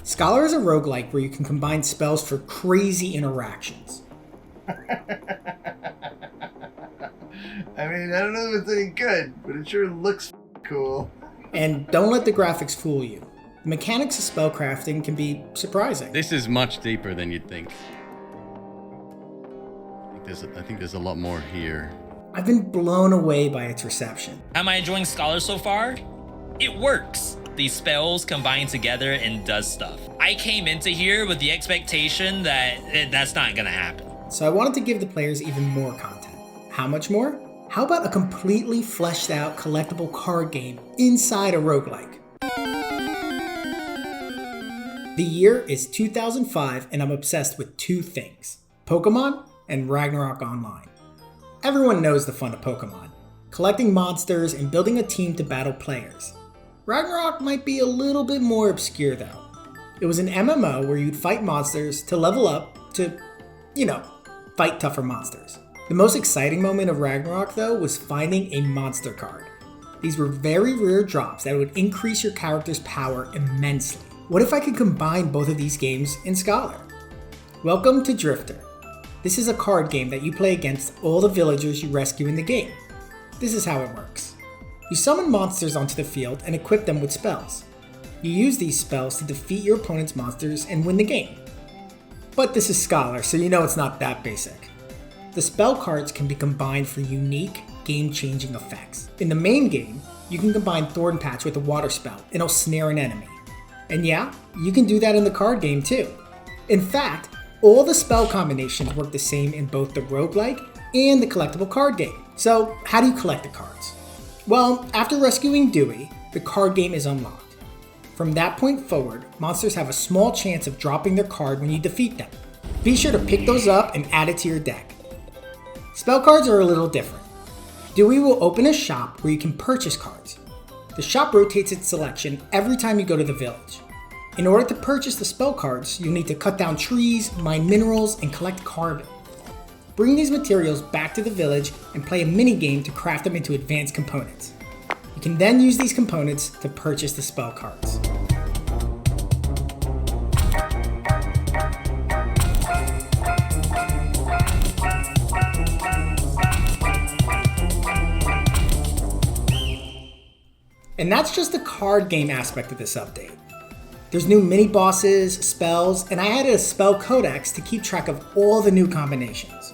Scholar is a roguelike where you can combine spells for crazy interactions. I mean, I don't know if it's any good, but it sure looks cool. And don't let the graphics fool you. The mechanics of spellcrafting can be surprising. This is much deeper than you'd think. I think there's a lot more here. I've been blown away by its reception. Am I enjoying Scholar so far? It works. These spells combine together and does stuff. I came into here with the expectation that that's not gonna happen. So I wanted to give the players even more content. How much more? How about a completely fleshed out collectible card game inside a roguelike? The year is 2005 and I'm obsessed with two things: Pokemon and Ragnarok Online. Everyone knows the fun of Pokemon, collecting monsters and building a team to battle players. Ragnarok might be a little bit more obscure though. It was an MMO where you'd fight monsters to level up to, fight tougher monsters. The most exciting moment of Ragnarok though was finding a monster card. These were very rare drops that would increase your character's power immensely. What if I could combine both of these games in Scholar? Welcome to Drifter. This is a card game that you play against all the villagers you rescue in the game. This is how it works. You summon monsters onto the field and equip them with spells. You use these spells to defeat your opponent's monsters and win the game. But this is Scholar, so you know it's not that basic. The spell cards can be combined for unique, game-changing effects. In the main game, you can combine Thorn Patch with a water spell, and it'll snare an enemy. And yeah, you can do that in the card game too. In fact, all the spell combinations work the same in both the roguelike and the collectible card game. So how do you collect the cards? Well, after rescuing Dewey, the card game is unlocked. From that point forward, monsters have a small chance of dropping their card when you defeat them. Be sure to pick those up and add it to your deck. Spell cards are a little different. Dewey will open a shop where you can purchase cards. The shop rotates its selection every time you go to the village. In order to purchase the spell cards, you'll need to cut down trees, mine minerals, and collect carbon. Bring these materials back to the village and play a mini game to craft them into advanced components. You can then use these components to purchase the spell cards. And that's just the card game aspect of this update. There's new mini bosses, spells, and I added a spell codex to keep track of all the new combinations.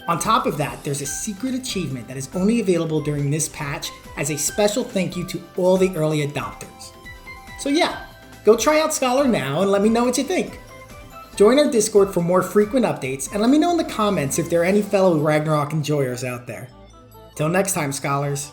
On top of that, there's a secret achievement that is only available during this patch as a special thank you to all the early adopters. So yeah, go try out Scholar now and let me know what you think. Join our Discord for more frequent updates and let me know in the comments if there are any fellow Ragnarok enjoyers out there. Till next time, Scholars.